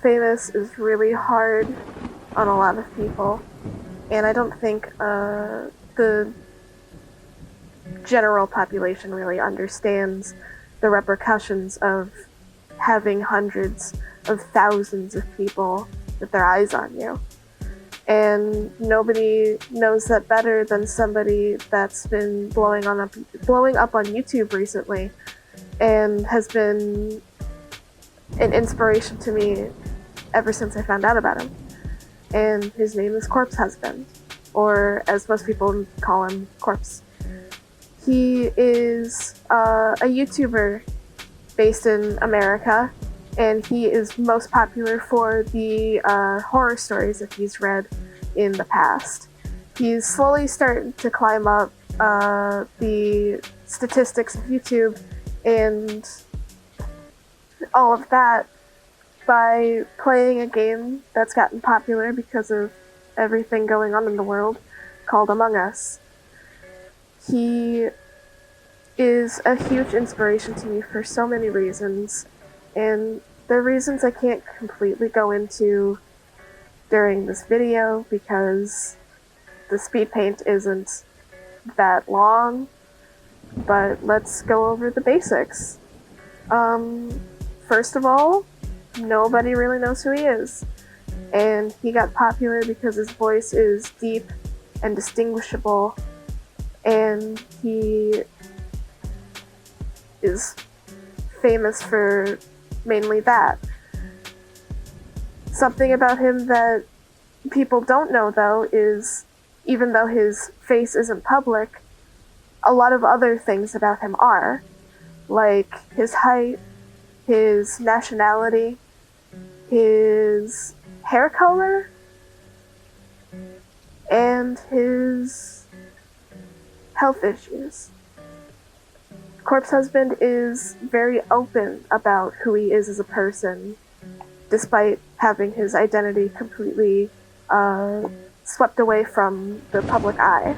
famous is really hard on a lot of people, and I don't think the general population really understands the repercussions of having hundreds of thousands of people with their eyes on you. And nobody knows that better than somebody that's been blowing up on YouTube recently and has been an inspiration to me ever since I found out about him. And his name is Corpse Husband, or as most people call him, Corpse. He is a YouTuber based in America, and he is most popular for the horror stories that he's read in the past. He's slowly starting to climb up the statistics of YouTube and all of that by playing a game that's gotten popular because of everything going on in the world called Among Us. He is a huge inspiration to me for so many reasons, and the reasons I can't completely go into during this video because the speed paint isn't that long, but let's go over the basics. First of all, nobody really knows who he is, and he got popular because his voice is deep and distinguishable, and he is famous for mainly that. Something about him that people don't know, though, is even though his face isn't public, a lot of other things about him are, like his height, his nationality, his hair color, and his health issues. Corpse Husband is very open about who he is as a person, despite having his identity completely swept away from the public eye.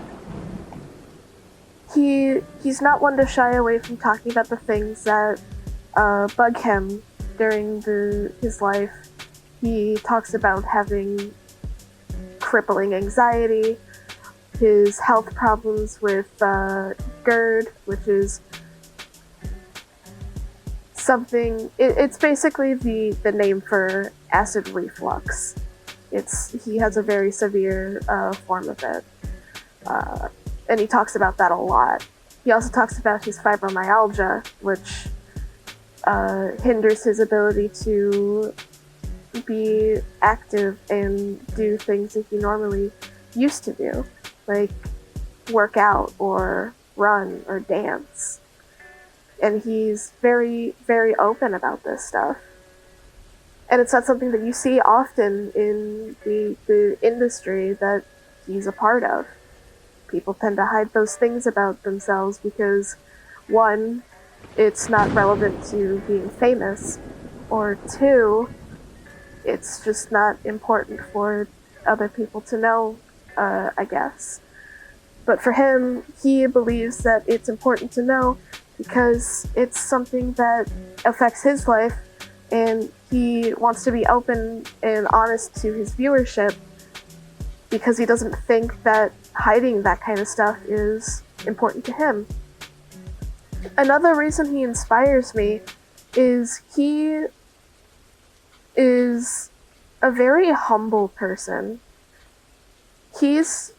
He's not one to shy away from talking about the things that bug him during his life. He talks about having crippling anxiety, his health problems with GERD, which is something, it's basically the name for acid reflux. He has a very severe form of it. And he talks about that a lot. He also talks about his fibromyalgia, which hinders his ability to be active and do things that he normally used to do, like work out or run or dance. And he's very, very open about this stuff. And it's not something that you see often in the industry that he's a part of. People tend to hide those things about themselves because, one, it's not relevant to being famous, or two, it's just not important for other people to know, I guess. But for him, he believes that it's important to know because it's something that affects his life, and he wants to be open and honest to his viewership because he doesn't think that hiding that kind of stuff is important to him. Another reason he inspires me is he is a very humble person. He has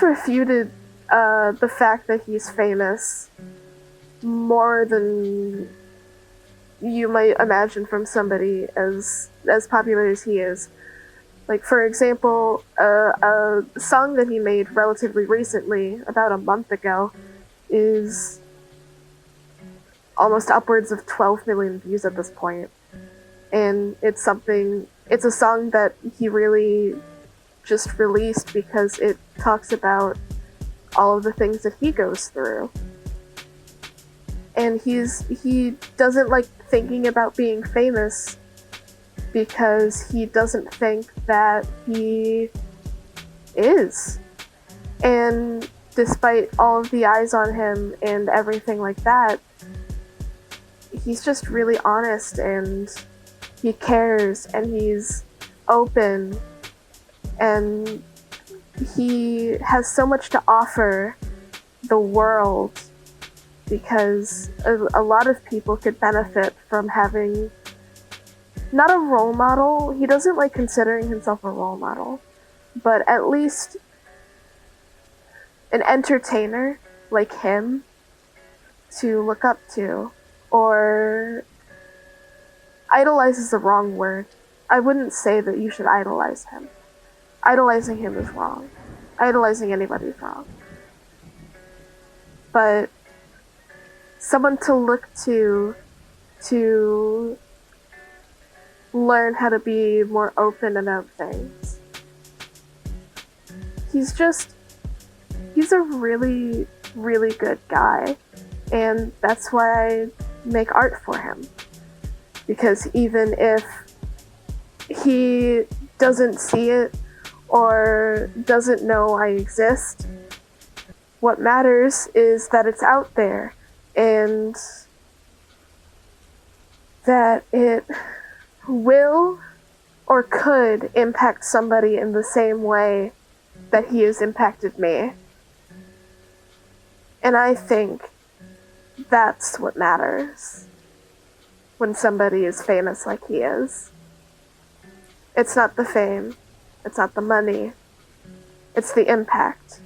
refuted the fact that he's famous more than you might imagine from somebody as popular as he is. Like, for example, a song that he made relatively recently, about a month ago, is almost upwards of 12 million views at this point. And it's a song that he really just released because it talks about all of the things that he goes through. And he doesn't like thinking about being famous because he doesn't think that he is. And despite all of the eyes on him and everything like that, he's just really honest and he cares and he's open and he has so much to offer the world, because a lot of people could benefit from having not a role model. He doesn't like considering himself a role model, but at least an entertainer like him to look up to. Or idolize is the wrong word. I wouldn't say that you should idolize him. Idolizing him is wrong. Idolizing anybody is wrong. But someone to look to learn how to be more open about things. He's a really, really good guy. And that's why I make art for him. Because even if he doesn't see it or doesn't know I exist, what matters is that it's out there and that it will or could impact somebody in the same way that he has impacted me. And I think that's what matters when somebody is famous like he is. It's not the fame, it's not the money, it's the impact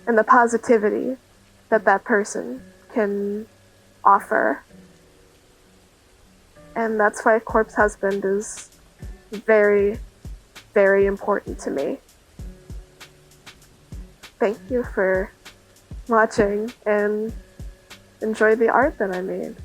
and the positivity that that person can offer. And that's why Corpse Husband is very, very important to me. Thank you for watching and enjoy the art that I made.